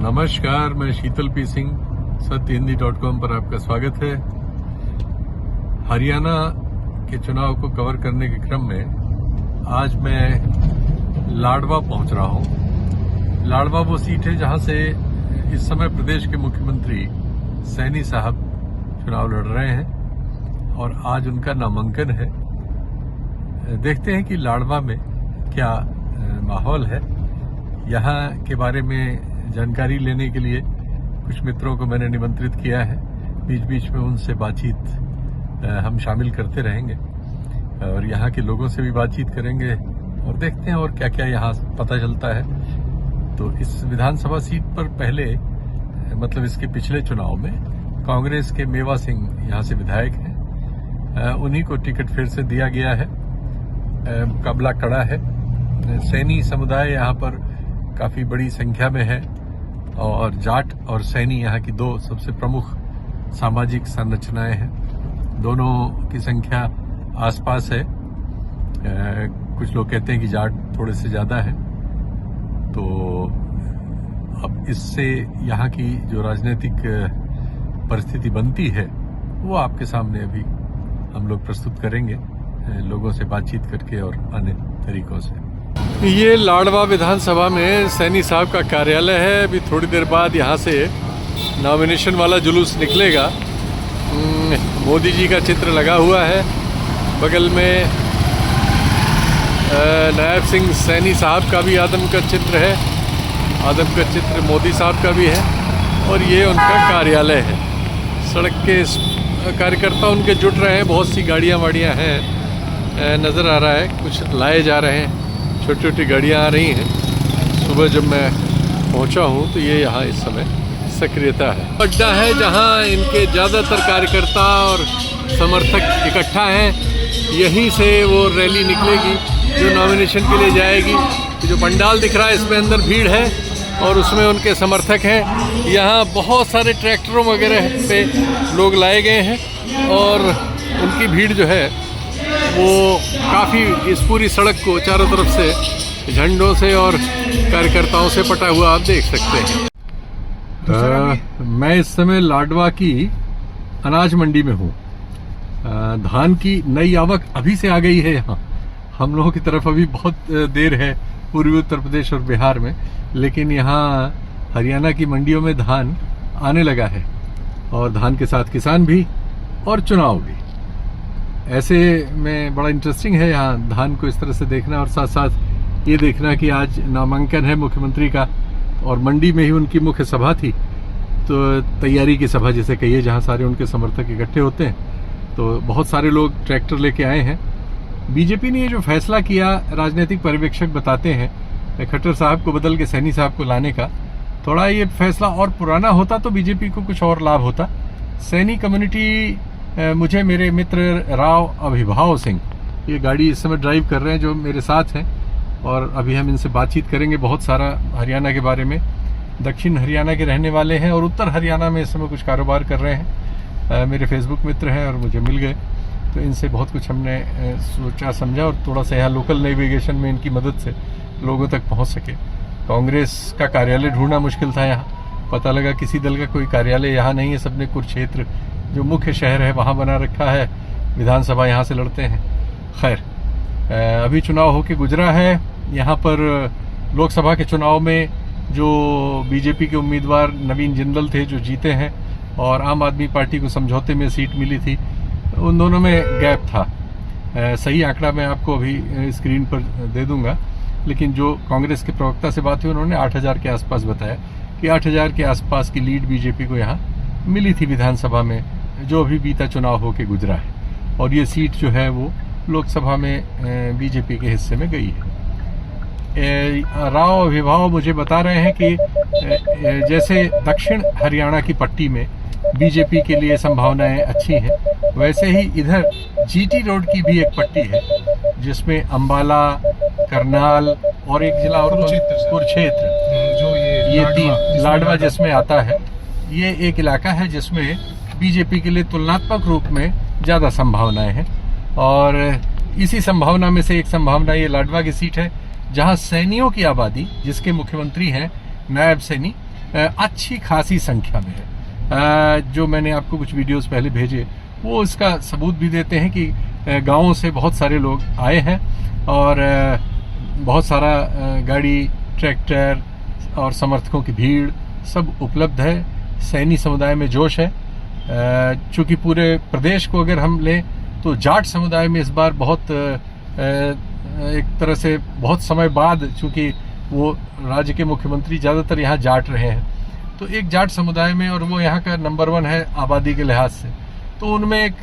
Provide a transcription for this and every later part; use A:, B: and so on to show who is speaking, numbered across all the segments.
A: नमस्कार, मैं शीतल पी सिंह, सत्यहिंदी.com पर आपका स्वागत है। हरियाणा के चुनाव को कवर करने के क्रम में आज मैं लाडवा पहुंच रहा हूं। लाडवा वो सीट है जहां से इस समय प्रदेश के मुख्यमंत्री सैनी साहब चुनाव लड़ रहे हैं और आज उनका नामांकन है। देखते हैं कि लाडवा में क्या माहौल है। यहाँ के बारे में जानकारी लेने के लिए कुछ मित्रों को मैंने निमंत्रित किया है। बीच बीच में उनसे बातचीत हम शामिल करते रहेंगे और यहाँ के लोगों से भी बातचीत करेंगे और देखते हैं और क्या क्या यहाँ पता चलता है। तो इस विधानसभा सीट पर पहले मतलब इसके पिछले चुनाव में कांग्रेस के मेवा सिंह यहाँ से विधायक हैं, उन्हीं को टिकट फिर से दिया गया है। मुकाबला कड़ा है। सैनी समुदाय यहाँ पर काफी बड़ी संख्या में है और जाट और सैनी यहाँ की दो सबसे प्रमुख सामाजिक संरचनाएं हैं। दोनों की संख्या आसपास है। कुछ लोग कहते हैं कि जाट थोड़े से ज्यादा है। तो अब इससे यहाँ की जो राजनीतिक परिस्थिति बनती है वो आपके सामने अभी हम लोग प्रस्तुत करेंगे, लोगों से बातचीत करके और अन्य तरीकों से। ये लाडवा विधानसभा में सैनी साहब का कार्यालय है। अभी थोड़ी देर बाद यहाँ से नॉमिनेशन वाला जुलूस निकलेगा। मोदी जी का चित्र लगा हुआ है, बगल में नायब सिंह सैनी साहब का भी आदम का चित्र है, आदम का चित्र मोदी साहब का भी है और ये उनका कार्यालय है। सड़क के कार्यकर्ता उनके जुट रहे हैं, बहुत सी गाड़ियाँ वाड़ियाँ हैं, नज़र आ रहा है। कुछ लाए जा रहे हैं, छोटी छोटी गाड़ियाँ आ रही हैं। सुबह जब मैं पहुंचा हूं तो ये यहाँ इस समय सक्रियता है। अड्डा है जहां इनके ज़्यादातर कार्यकर्ता और समर्थक इकट्ठा हैं। यहीं से वो रैली निकलेगी जो नॉमिनेशन के लिए जाएगी। जो पंडाल दिख रहा है इसमें अंदर भीड़ है और उसमें उनके समर्थक हैं। यहाँ बहुत सारे ट्रैक्टरों वगैरह पे लोग लाए गए हैं और उनकी भीड़ जो है वो काफ़ी इस पूरी सड़क को चारों तरफ से झंडों से और कार्यकर्ताओं से पटा हुआ आप देख सकते हैं। मैं इस समय लाडवा की अनाज मंडी में हूँ। धान की नई आवक अभी से आ गई है यहाँ। हम लोगों की तरफ अभी बहुत देर है पूर्वी उत्तर प्रदेश और बिहार में, लेकिन यहाँ हरियाणा की मंडियों में धान आने लगा है और धान के साथ किसान भी और चुनाव भी। ऐसे में बड़ा इंटरेस्टिंग है यहाँ धान को इस तरह से देखना और साथ साथ ये देखना कि आज नामांकन है मुख्यमंत्री का और मंडी में ही उनकी मुख्य सभा थी। तो तैयारी की सभा जिसे कहिए, जहाँ सारे उनके समर्थक इकट्ठे होते हैं। तो बहुत सारे लोग ट्रैक्टर लेके आए हैं। बीजेपी ने ये जो फैसला किया, राजनीतिक पर्यवेक्षक बताते हैं खट्टर साहब को बदल के सैनी साहब को लाने का, थोड़ा ये फैसला और पुराना होता तो बीजेपी को कुछ और लाभ होता। सैनी कम्युनिटी मुझे मेरे मित्र राव अभिभाव सिंह ये गाड़ी इस समय ड्राइव कर रहे हैं जो मेरे साथ हैं और अभी हम इनसे बातचीत करेंगे बहुत सारा हरियाणा के बारे में। दक्षिण हरियाणा के रहने वाले हैं और उत्तर हरियाणा में इस समय कुछ कारोबार कर रहे हैं। मेरे फेसबुक मित्र हैं और मुझे मिल गए, तो इनसे बहुत कुछ हमने सोचा समझा और थोड़ा सा यहाँ लोकल नेविगेशन में इनकी मदद से लोगों तक पहुँच सके। कांग्रेस का कार्यालय ढूंढना मुश्किल था यहाँ, पता लगा किसी दल का कोई कार्यालय यहाँ नहीं है। सबने कुरुक्षेत्र जो मुख्य शहर है वहाँ बना रखा है, विधानसभा यहाँ से लड़ते हैं। खैर, अभी चुनाव होके गुजरा है। यहाँ पर लोकसभा के चुनाव में जो बीजेपी के उम्मीदवार नवीन जिंदल थे जो जीते हैं और आम आदमी पार्टी को समझौते में सीट मिली थी, उन दोनों में गैप था। सही आंकड़ा मैं आपको अभी स्क्रीन पर दे दूंगा, लेकिन जो कांग्रेस के प्रवक्ता से बात हुई उन्होंने 8000 के आसपास बताया कि 8000 के आसपास की लीड बीजेपी को यहाँ मिली थी विधानसभा में, जो अभी बीता चुनाव होके गुजरा है। और ये सीट जो है वो लोकसभा में बीजेपी के हिस्से में गई है। राव अभिभाव मुझे बता रहे हैं कि जैसे दक्षिण हरियाणा की पट्टी में बीजेपी के लिए संभावनाएं अच्छी हैं, वैसे ही इधर जीटी रोड की भी एक पट्टी है जिसमें अंबाला, करनाल और एक जिला और कुरुक्षेत्र, जो ये तीन लाडवा जिसमें आता है, ये एक इलाका है जिसमें बीजेपी के लिए तुलनात्मक रूप में ज़्यादा संभावनाएं हैं। और इसी संभावना में से एक संभावना ये लाडवा की सीट है जहां सैनियों की आबादी, जिसके मुख्यमंत्री हैं नायब सैनी, अच्छी खासी संख्या में है। जो मैंने आपको कुछ वीडियोस पहले भेजे वो इसका सबूत भी देते हैं कि गाँवों से बहुत सारे लोग आए हैं और बहुत सारा गाड़ी, ट्रैक्टर और समर्थकों की भीड़ सब उपलब्ध है। सैनी समुदाय में जोश है। चूँकि पूरे प्रदेश को अगर हम लें तो जाट समुदाय में इस बार बहुत एक तरह से बहुत समय बाद, चूँकि वो राज्य के मुख्यमंत्री ज़्यादातर यहाँ जाट रहे हैं, तो एक जाट समुदाय में, और वो यहाँ का नंबर 1 है आबादी के लिहाज से, तो उनमें एक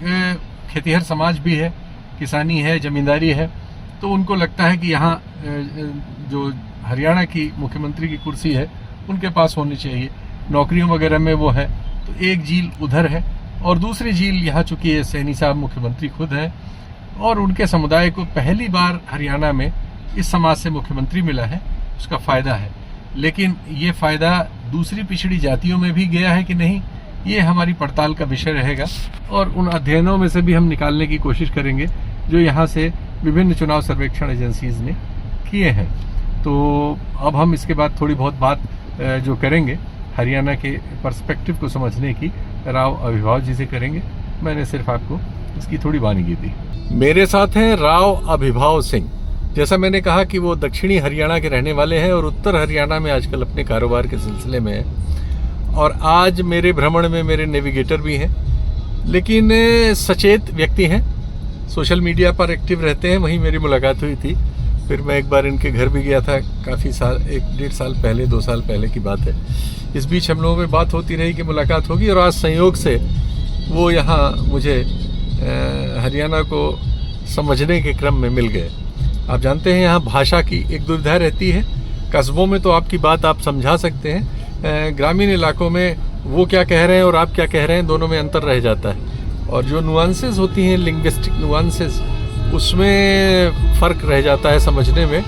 A: खेतीहर समाज भी है, किसानी है, जमींदारी है। तो उनको लगता है कि यहाँ जो हरियाणा की मुख्यमंत्री की कुर्सी है उनके पास होनी चाहिए। नौकरियों वगैरह में वो है, तो एक झील उधर है और दूसरी झील यहाँ, चूँकि सैनी साहब मुख्यमंत्री खुद हैं और उनके समुदाय को पहली बार हरियाणा में इस समाज से मुख्यमंत्री मिला है, उसका फ़ायदा है। लेकिन ये फ़ायदा दूसरी पिछड़ी जातियों में भी गया है कि नहीं, ये हमारी पड़ताल का विषय रहेगा और उन अध्ययनों में से भी हम निकालने की कोशिश करेंगे जो यहाँ से विभिन्न चुनाव सर्वेक्षण एजेंसीज ने किए हैं। तो अब हम इसके बाद थोड़ी बहुत बात जो करेंगे हरियाणा के पर्सपेक्टिव को समझने की राव अभिभाव जी से करेंगे। मैंने सिर्फ आपको इसकी थोड़ी वानगी दी। मेरे साथ हैं राव अभिभाव सिंह। जैसा मैंने कहा कि वो दक्षिणी हरियाणा के रहने वाले हैं और उत्तर हरियाणा में आजकल अपने कारोबार के सिलसिले में हैं, और आज मेरे भ्रमण में मेरे नेविगेटर भी हैं, लेकिन सचेत व्यक्ति हैं, सोशल मीडिया पर एक्टिव रहते हैं। वहीं मेरी मुलाकात हुई थी। फिर मैं एक बार इनके घर भी गया था, काफ़ी साल, 1-1.5 साल पहले, 2 साल पहले की बात है। इस बीच हम लोगों में बात होती रही कि मुलाकात होगी, और आज संयोग से वो यहाँ मुझे हरियाणा को समझने के क्रम में मिल गए। आप जानते हैं यहाँ भाषा की एक दुविधा रहती है। कस्बों में तो आपकी बात आप समझा सकते हैं, ग्रामीण इलाकों में वो क्या कह रहे हैं और आप क्या कह रहे हैं, दोनों में अंतर रह जाता है। और जो नुआंसेस होती हैं, लिंग्विस्टिक नुआंसेस, उसमें फ़र्क रह जाता है समझने में।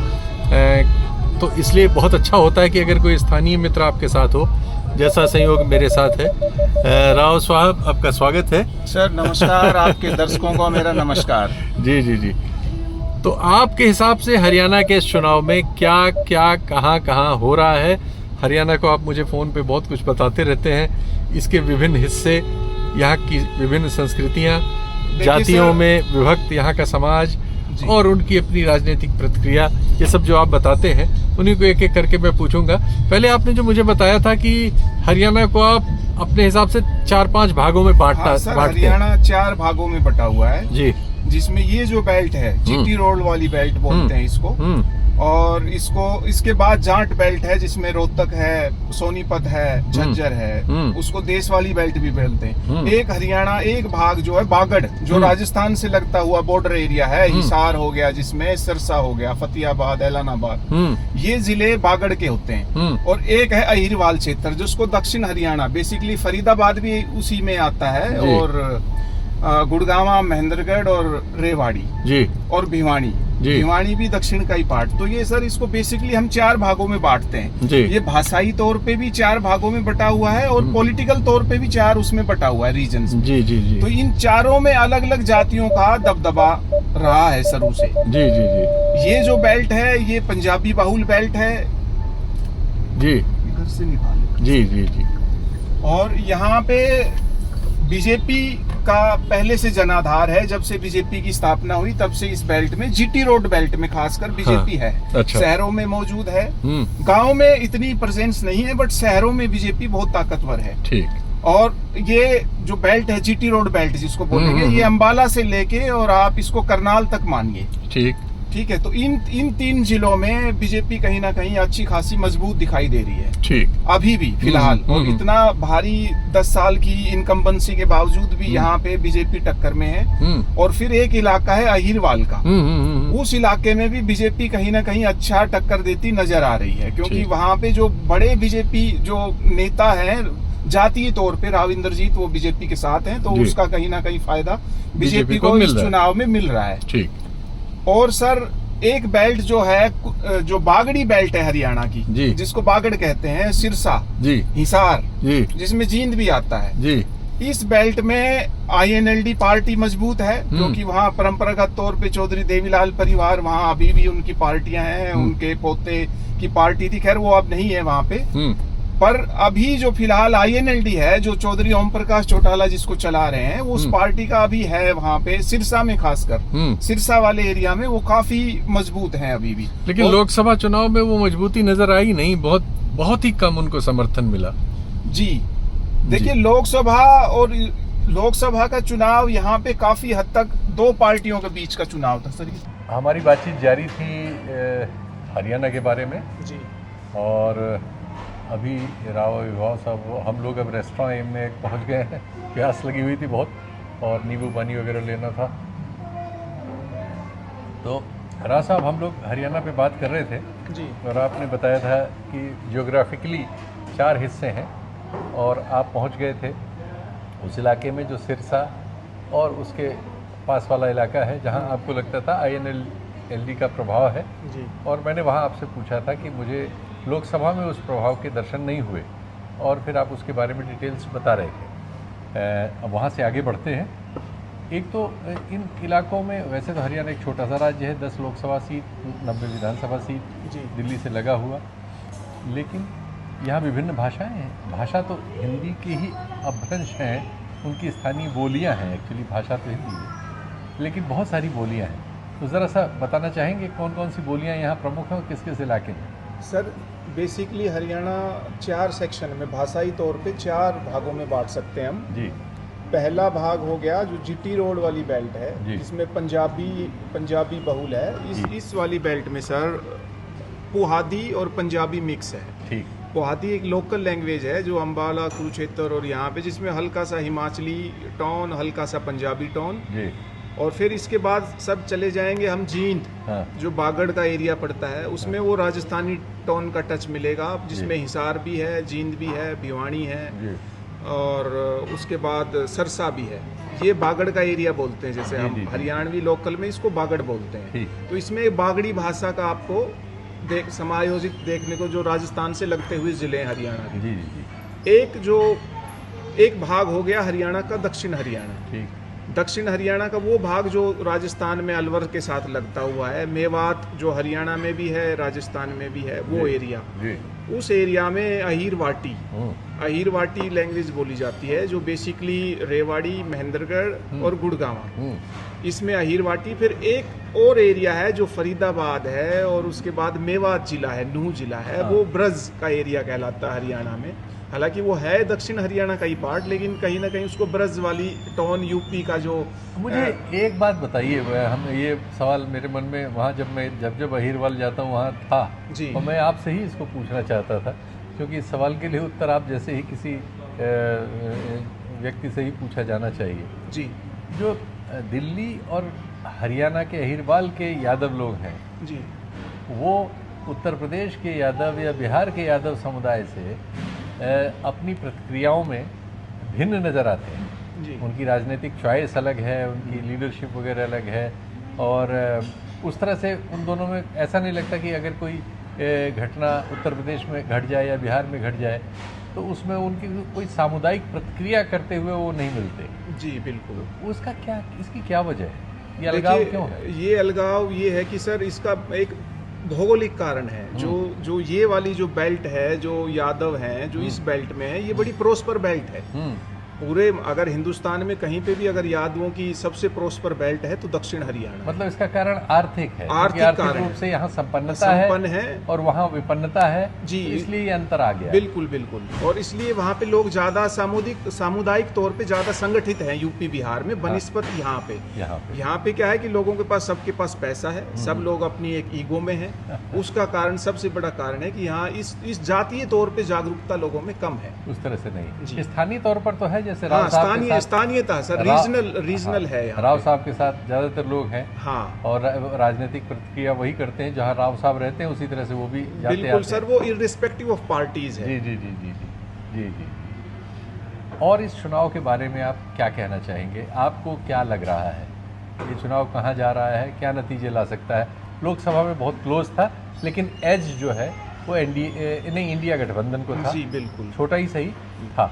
A: तो इसलिए बहुत अच्छा होता है कि अगर कोई स्थानीय मित्र आपके साथ हो, जैसा संयोग मेरे साथ है। राव साहब, आपका स्वागत है।
B: सर नमस्कार। आपके दर्शकों को मेरा नमस्कार।
A: जी जी जी। तो आपके हिसाब से हरियाणा के इस चुनाव में क्या क्या कहाँ हो रहा है? हरियाणा को आप मुझे फ़ोन पे बहुत कुछ बताते रहते हैं, इसके विभिन्न हिस्से, यहाँ की विभिन्न संस्कृतियाँ, जातियों में विभक्त यहाँ का समाज और उनकी अपनी राजनीतिक प्रतिक्रिया, ये सब जो आप बताते हैं उन्हीं को एक एक करके मैं पूछूंगा। पहले आपने जो मुझे बताया था कि हरियाणा को आप अपने हिसाब से 4-5 भागों में बांटते हैं।
B: हरियाणा 4 भागों में बटा हुआ है
A: जी,
B: जिसमें ये जो बेल्ट है, जीटी रोड वाली बेल्ट बोलते हैं इसको, और इसके बाद जाट बेल्ट है जिसमें रोहतक है, सोनीपत है, झज्जर है, उसको देश वाली बेल्ट भी बोलते हैं। एक हरियाणा, एक भाग जो है बागड़, जो राजस्थान से लगता हुआ बॉर्डर एरिया है, हिसार हो गया, जिसमें सिरसा हो गया, फतेहाबाद, ऐलानाबाद, ये जिले बागड़ के होते हैं। और एक है अहिरवाल क्षेत्र जिसको दक्षिण हरियाणा, बेसिकली फरीदाबाद भी उसी में आता है, और गुड़गांव, महेंद्रगढ़ और रेवाड़ी जी, और भिवानी भी दक्षिण का ही पार्ट। तो ये सर, इसको बेसिकली हम 4 भागों में बांटते हैं। ये भाषाई तौर पे भी 4 भागों में बटा हुआ है और पॉलिटिकल तौर पे भी 4 उसमें बटा हुआ है, रीजन्स। जी जी जी। तो इन चारों में अलग अलग जातियों का दबदबा रहा है शुरू से। जी जी जी। ये जो बेल्ट है ये पंजाबी बाहुल बेल्ट है जी, इधर से निकाले। जी जी जी। और यहाँ पे बीजेपी का पहले से जनाधार है। जब से बीजेपी की स्थापना हुई तब से इस बेल्ट में, जीटी रोड बेल्ट में खासकर बीजेपी है। अच्छा। शहरों में मौजूद है, गांव में इतनी प्रेजेंस नहीं है, बट शहरों में बीजेपी बहुत ताकतवर है। ठीक। और ये जो बेल्ट है, जीटी रोड बेल्ट जिसको बोलेंगे, ये अंबाला से लेके और आप इसको करनाल तक मानिए। ठीक है। तो इन 3 जिलों में बीजेपी कहीं ना कहीं अच्छी खासी मजबूत दिखाई दे रही है। ठीक। अभी भी फिलहाल, और इतना भारी 10 साल की इनकम्बेंसी के बावजूद भी यहाँ पे बीजेपी टक्कर में है। और फिर एक इलाका है अहिरवाल का, उस इलाके में भी बीजेपी कहीं ना कहीं अच्छा टक्कर देती नजर आ रही है, क्योंकि वहाँ पे जो बड़े बीजेपी जो नेता है जातीय तौर पे, राव इंद्रजीत, वो बीजेपी के साथ हैं, तो उसका कहीं ना कहीं फायदा बीजेपी को इस चुनाव में मिल रहा है। ठीक। और सर एक बेल्ट जो है, जो बागड़ी बेल्ट है हरियाणा की, जिसको बागड़ कहते हैं, सिरसा जी, हिसार जी, जिसमें जींद भी आता है जी, इस बेल्ट में INLD पार्टी मजबूत है, क्योंकि वहाँ परंपरागत तौर पे चौधरी देवीलाल परिवार, वहाँ अभी भी उनकी पार्टियां हैं, उनके पोते की पार्टी थी, खैर वो अब नहीं है वहाँ पे। पर अभी जो फिलहाल INLD है, जो चौधरी ओम प्रकाश चौटाला जिसको चला रहे हैं, वो उस पार्टी का अभी है वहाँ पे सिरसा में, खासकर सिरसा वाले एरिया में वो काफी मजबूत हैं अभी भी।
A: लेकिन लोकसभा चुनाव में वो मजबूती नजर आई नहीं, बहुत ही कम उनको समर्थन मिला।
B: जी देखिए, लोकसभा का चुनाव यहाँ पे काफी हद तक दो पार्टियों के बीच का चुनाव था सर।
A: हमारी बातचीत जारी थी हरियाणा के बारे में
B: जी।
A: और अभी राव विभाव साहब, हम लोग अब रेस्टोरेंट में पहुंच गए हैं। प्यास लगी हुई थी बहुत और नींबू पानी वगैरह लेना था। तो राव साहब, हम लोग हरियाणा पे बात कर रहे थे
B: जी,
A: और आपने बताया था कि जियोग्राफिकली 4 हिस्से हैं और आप पहुंच गए थे उस इलाके में जो सिरसा और उसके पास वाला इलाका है जहां आपको लगता था INLD का प्रभाव है
B: जी।
A: और मैंने वहां आपसे पूछा था कि मुझे लोकसभा में उस प्रभाव के दर्शन नहीं हुए और फिर आप उसके बारे में डिटेल्स बता रहे थे। अब वहाँ से आगे बढ़ते हैं। एक तो इन इलाकों में, वैसे तो हरियाणा एक छोटा सा राज्य है, 10 लोकसभा सीट, 90 विधानसभा सीट
B: जी।
A: दिल्ली से लगा हुआ, लेकिन यहाँ विभिन्न भाषाएं हैं। भाषा तो हिंदी के ही अपभ्रंश हैं, उनकी स्थानीय बोलियाँ हैं। एक्चुअली भाषा तो हिंदी है, लेकिन बहुत सारी बोलियाँ हैं। तो ज़रा सा बताना चाहेंगे कौन कौन सी बोलियाँ यहाँ प्रमुख हैं और किस किस इलाके में?
B: सर बेसिकली हरियाणा 4 सेक्शन में, भाषाई तौर पे 4 भागों में बांट सकते हैं हम
A: जी।
B: पहला भाग हो गया जो GT रोड वाली बेल्ट है, जिसमें पंजाबी बहुल है। इस वाली बेल्ट में सर पुहादी और पंजाबी मिक्स है।
A: ठीक।
B: पुहादी एक लोकल लैंग्वेज है जो अंबाला, कुरुक्षेत्र और यहाँ पे, जिसमें हल्का सा हिमाचली टोन, हल्का सा पंजाबी टोन। और फिर इसके बाद सब चले जाएंगे हम जींद, जो बागड़ का एरिया पड़ता है, उसमें वो राजस्थानी टोन का टच मिलेगा, जिसमें हिसार भी है, जींद भी है, भिवानी है और उसके बाद सरसा भी है। ये बागड़ का एरिया बोलते हैं, जैसे हम हरियाणवी लोकल में इसको बागड़ बोलते हैं। तो इसमें बागड़ी भाषा का आपको समायोजित देखने को, जो राजस्थान से लगते हुए जिले हैं हरियाणा के। एक भाग हो गया हरियाणा का दक्षिण हरियाणा। दक्षिण हरियाणा का वो भाग जो राजस्थान में अलवर के साथ लगता हुआ है, मेवात जो हरियाणा में भी है, राजस्थान में भी है, वो एरिया। उस एरिया में अहीरवाटी लैंग्वेज बोली जाती है, जो बेसिकली रेवाड़ी, महेंद्रगढ़ और गुड़गांव, इसमें अहीरवाटी। फिर एक और एरिया है जो फरीदाबाद है और उसके बाद मेवात जिला है, नूह जिला है, वो ब्रज का एरिया कहलाता है हरियाणा में। हालांकि वो है दक्षिण हरियाणा का ही पार्ट, लेकिन कहीं ना कहीं उसको ब्रज वाली टोन यूपी का जो।
A: मुझे एक बात बताइए, हम ये सवाल मेरे मन में वहाँ जब अहीरवाल जाता हूँ वहाँ था जी, और मैं आपसे ही इसको पूछना चाहता था, क्योंकि इस सवाल के लिए उत्तर आप जैसे ही किसी व्यक्ति से ही पूछा जाना चाहिए
B: जी।
A: जो दिल्ली और हरियाणा के अहीरवाल के यादव लोग हैं
B: जी, वो
A: उत्तर प्रदेश के यादव या बिहार के यादव समुदाय से अपनी प्रतिक्रियाओं में भिन्न नज़र आते हैं
B: जी।
A: उनकी राजनीतिक चॉइस अलग है, उनकी लीडरशिप वगैरह अलग है, और उस तरह से उन दोनों में ऐसा नहीं लगता कि अगर कोई घटना उत्तर प्रदेश में घट जाए या बिहार में घट जाए तो उसमें उनकी कोई सामुदायिक प्रतिक्रिया करते हुए वो नहीं मिलते।
B: जी बिल्कुल।
A: इसकी क्या वजह है? ये अलगाव क्यों है?
B: ये अलगाव ये है कि सर इसका एक भौगोलिक कारण है। जो ये वाली जो बेल्ट है, जो यादव हैं जो इस बेल्ट में है, ये बड़ी प्रोस्पर बेल्ट है। पूरे अगर हिंदुस्तान में कहीं पे भी अगर यादवों की सबसे प्रोस्पर बेल्ट है तो दक्षिण हरियाणा।
A: मतलब इसका कारण आर्थिक है,
B: आर्थिक
A: रूप से यहाँ संपन्नता है और वहाँ विपन्नता है जी, इसलिए ये अंतर आ गया।
B: बिल्कुल बिल्कुल। और इसलिए वहाँ पे लोग ज्यादा सामुदायिक तौर पे ज्यादा संगठित हैं यूपी बिहार में बनिस्पत यहाँ पे क्या है कि लोगों के पास, सबके पास पैसा है, सब लोग अपनी एक ईगो में है। उसका कारण, सबसे बड़ा कारण है कि यहाँ इस जातीय तौर पे जागरूकता लोगों में कम है।
A: उस तरह से नहीं, स्थानीय तौर पर तो है, जैसे
B: स्थानीयता सर, रीजनल है।
A: राव साहब के साथ ज्यादातर लोग हैं
B: हाँ, और
A: राजनीतिक प्रतिक्रिया वही करते हैं जहां राव साहब रहते हैं, उसी तरह से वो भी जाते
B: बिल्कुल सर, वो इर्रिस्पेक्टिव ऑफ पार्टीज है।
A: जी। और इस चुनाव के बारे में आप क्या कहना चाहेंगे? आपको क्या लग रहा है ये चुनाव कहाँ जा रहा है, क्या नतीजे ला सकता है? लोकसभा में बहुत क्लोज था, लेकिन एज जो है वो इंडिया गठबंधन को था।
B: जी बिल्कुल,
A: छोटा ही सही था,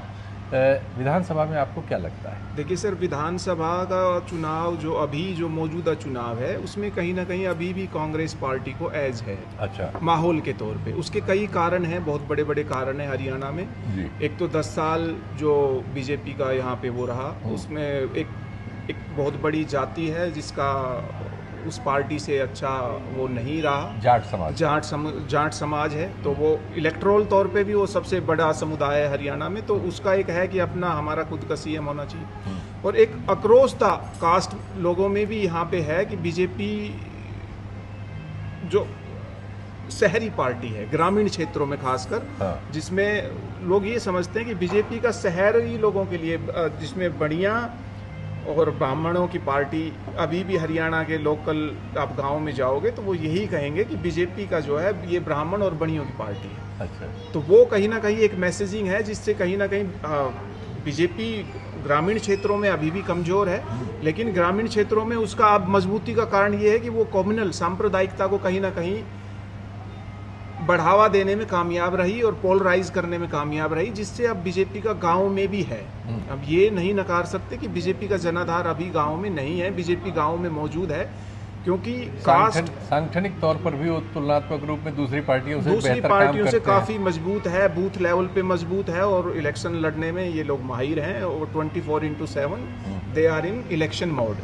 A: विधानसभा में आपको क्या लगता है?
B: देखिए सर, विधानसभा का चुनाव जो मौजूदा चुनाव है उसमें कहीं ना कहीं अभी भी कांग्रेस पार्टी को एज है।
A: अच्छा। माहौल
B: माहौल के तौर पे उसके कई कारण हैं, बहुत बड़े बड़े कारण हैं हरियाणा में
A: जी।
B: एक तो 10 साल जो बीजेपी का यहाँ पे वो रहा, उसमें एक बहुत बड़ी जाति है जिसका उस पार्टी से अच्छा वो नहीं रहा, जाट समाज है, तो वो इलेक्ट्रोल तौर पे भी वो सबसे बड़ा समुदाय है हरियाणा में, तो उसका एक है कि अपना हमारा खुद का सीएम होना चाहिए। और एक आक्रोश था कास्ट लोगों में भी यहाँ पे है कि बीजेपी जो शहरी पार्टी है, ग्रामीण क्षेत्रों में खासकर, जिसमें लोग ये समझते हैं कि बीजेपी का शहरी लोगों के लिए, जिसमें बढ़िया और ब्राह्मणों की पार्टी, अभी भी हरियाणा के लोकल आप गांव में जाओगे तो वो यही कहेंगे कि बीजेपी का जो है ये ब्राह्मण और बड़ियों की पार्टी है।
A: अच्छा।
B: तो वो कहीं ना कहीं एक मैसेजिंग है जिससे कहीं ना कहीं बीजेपी ग्रामीण क्षेत्रों में अभी भी कमजोर है, लेकिन ग्रामीण क्षेत्रों में उसका अब मजबूती का कारण ये है कि वो कम्युनल सांप्रदायिकता को कहीं ना कहीं बढ़ावा देने में कामयाब रही और पोलराइज करने में कामयाब रही, जिससे अब बीजेपी का गांव में भी है। अब ये नहीं नकार सकते कि बीजेपी का जनाधार अभी गांव में नहीं है, बीजेपी गांव में मौजूद है, क्योंकि कास्ट
A: सांगठनिक तौर पर भी वो तुलनात्मक रूप में दूसरी पार्टियों से
B: काफी मजबूत है, बूथ लेवल पे मजबूत है और इलेक्शन लड़ने में ये लोग माहिर हैं और 24/7 they are in election mode.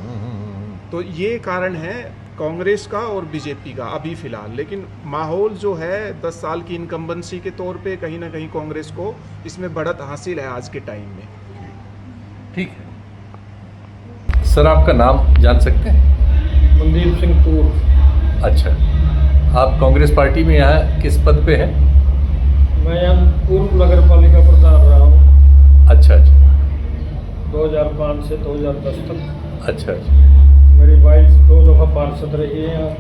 B: तो ये कारण है कांग्रेस का और बीजेपी का अभी फिलहाल। लेकिन माहौल जो है 10 साल की इनकम्बेंसी के तौर पे कहीं ना कहीं कांग्रेस को इसमें बढ़त हासिल है आज के टाइम में।
A: ठीक है सर, आपका नाम जान सकते हैं?
C: मनदीप सिंह तूर।
A: अच्छा, आप कांग्रेस पार्टी में यहाँ किस पद पे हैं?
C: मैं यहाँ पूर्व नगर पालिका प्रधान रहा हूँ।
A: अच्छा अच्छा।
C: 2005 से 2010 तक।
A: अच्छा अच्छा।
C: मेरी वाइफ 2 दफ़ा पार्षद रही है यहाँ।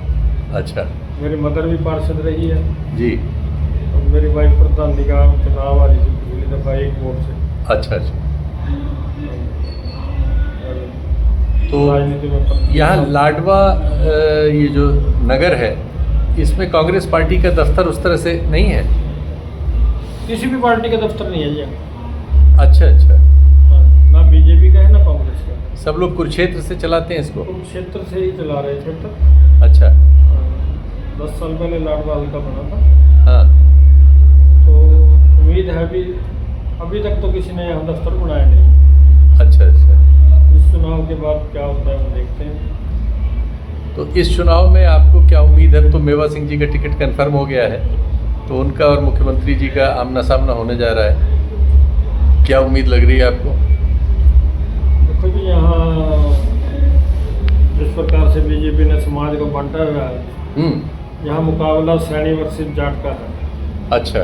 A: अच्छा।
C: मेरी मदर भी पार्षद रही है
A: जी।
C: और मेरी वाइफ प्रधान निगाह चुनाव आ रही थी पिछली दफ़ा 1 वोट से।
A: अच्छा अच्छा। तो
C: राजनीति में
A: यहाँ लाडवा ये जो नगर है इसमें कांग्रेस पार्टी का दफ्तर उस तरह से नहीं है?
C: किसी भी पार्टी का दफ्तर नहीं है जी यहाँ।
A: अच्छा अच्छा।
C: ना बीजेपी का है ना कांग्रेस का।
A: सब लोग कुरुक्षेत्र से चलाते हैं इसको?
C: कुरुक्षेत्र से ही चला रहे थे तक।
A: अच्छा।
C: 10 साल पहले लाडवा हल्का बना था।
A: हाँ।
C: तो उम्मीद है अभी तक तो किसी ने यहाँ दफ्तर बनाया नहीं।
A: अच्छा अच्छा।
C: इस चुनाव के बाद क्या होता है वो देखते हैं।
A: तो इस चुनाव में आपको क्या उम्मीद है? तो मेवा सिंह जी का टिकट कंफर्म हो गया है, तो उनका और मुख्यमंत्री जी का आमना सामना होने जा रहा है, क्या उम्मीद लग रही है आपको?
C: देखो जी, यहाँ जिस प्रकार से बीजेपी ने समाज को बांटा हुआ है, यहाँ मुकाबला सैनी वर्सेस जाट का है।
A: अच्छा।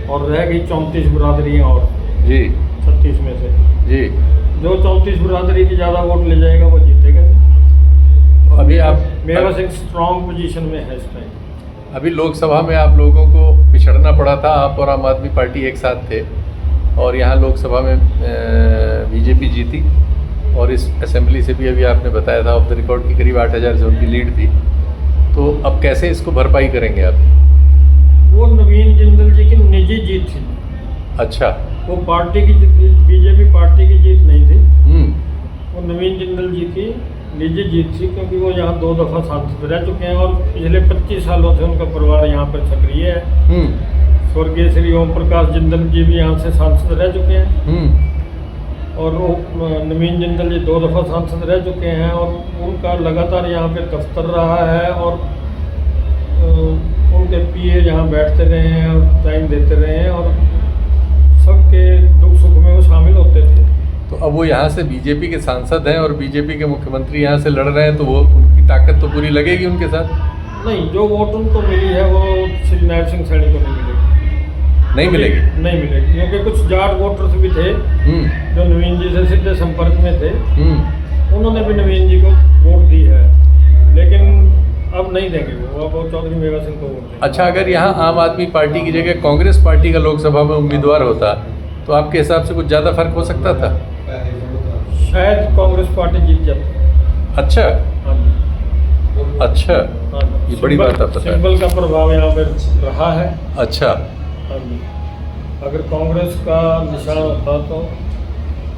C: और रह गई 34 बिरादरियाँ और
A: जी
C: 36 में से
A: जी।
C: जो 34 बिरादरी की ज़्यादा वोट ले जाएगा वो जीतेगा।
A: अभी आप
C: मेवा सिंह स्ट्रॉन्ग पोजीशन में है इस टाइम।
A: अभी लोकसभा में आप लोगों को पिछड़ना पड़ा था, आप और आम आदमी पार्टी एक साथ थे, और यहाँ लोकसभा में बीजेपी जीती, और इस असेंबली से भी अभी आपने बताया था ऑफ द रिकॉर्ड की करीब 8000 से उनकी लीड थी। तो अब कैसे इसको भरपाई करेंगे आप?
C: वो नवीन जिंदल जी की निजी जीत थी।
A: अच्छा।
C: वो पार्टी की बीजेपी पार्टी की जीत नहीं थी। वो नवीन जिंदल जी की निजी जीत थी, क्योंकि वो यहाँ 2 दफ़ा सांसद रह चुके हैं और पिछले 25 सालों से उनका परिवार यहाँ पर सक्रिय है। स्वर्गीय श्री ओम प्रकाश जिंदल जी भी यहाँ से सांसद रह चुके हैं और वो नवीन जिंदल जी 2 दफ़ा सांसद रह चुके हैं और उनका लगातार यहाँ पे दफ्तर रहा है और उनके पीए यहाँ बैठते रहे हैं और टाइम देते रहे हैं और सबके दुख सुख में वो शामिल होते थे।
A: तो अब वो यहाँ से बीजेपी के सांसद हैं और बीजेपी के मुख्यमंत्री यहाँ से लड़ रहे हैं, तो वो उनकी ताकत तो पूरी लगेगी उनके साथ?
C: नहीं, जो वोट उनको मिली है वो श्री नायब सिंह सैनी को नहीं मिलेगी।
A: नहीं मिलेगी?
C: नहीं मिलेगी, क्योंकि कुछ जाट वोटर्स भी थे जो नवीन जी से सीधे संपर्क में थे। उन्होंने भी नवीन जी को वोट दी है, लेकिन अब नहीं देंगे वो, अब चौधरी मेवा सिंह को वोट देंगे।
A: अच्छा, अगर यहाँ आम आदमी पार्टी की जगह कांग्रेस पार्टी का लोकसभा में उम्मीदवार होता तो आपके हिसाब से कुछ ज़्यादा फर्क हो सकता था?
C: शायद कांग्रेस पार्टी जीत जाती।
A: अच्छा।
C: हाँ जी।
A: अच्छा।
C: हाँ जी।
A: ये बड़ी बात आप बता रहे हैं।
C: सिंबल का प्रभाव यहाँ पर रहा है।
A: अच्छा।
C: हाँ जी। अगर कांग्रेस का निशान होता तो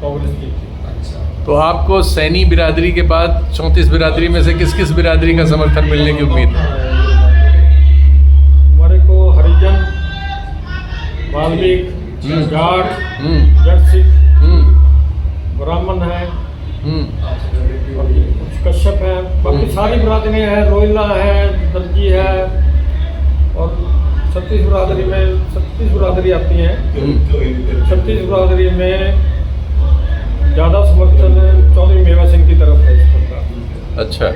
C: कांग्रेस जीती।
A: तो आपको सैनी बिरादरी के बाद 34 बिरादरी में से किस किस बिरादरी का समर्थन मिलने की उम्मीद है?
C: हमारे को हरिजन, वाल्मीकि, जाट, जट सिख, ब्राह्मण है, और कुछ कश्यप है, बाकी सारी बिरादरियाँ हैं, रोहिला है, दर्जी है, और 36 बिरादरी में 36 बिरादरी आती हैं। 36 बिरादरी में ज़्यादा समर्थन चौधरी मेवा सिंह की तरफ है इस प्रकार।
A: अच्छा।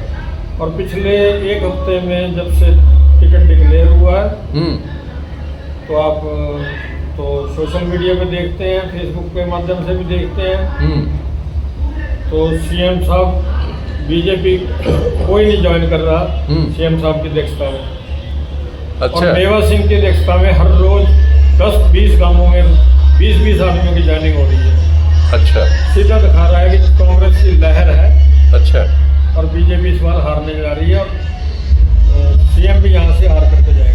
C: और पिछले एक हफ्ते में जब से टिकट डिक्लेयर हुआ है तो आप तो सोशल मीडिया पे देखते हैं, फेसबुक के माध्यम से भी देखते हैं, तो सीएम साहब बीजेपी कोई नहीं ज्वाइन कर रहा सीएम साहब की अध्यक्षता में।
A: अच्छा।
C: और मेवा सिंह की अध्यक्षता में हर रोज 10-20 गांवों में 20-20 आदमियों की ज्वाइनिंग हो रही है।
A: अच्छा।
C: सीधा दिखा रहा है कि कांग्रेस की लहर है।
A: अच्छा।
C: और बीजेपी इस बार हारने जा रही है और सीएम भी यहाँ से हार करके जाएगा।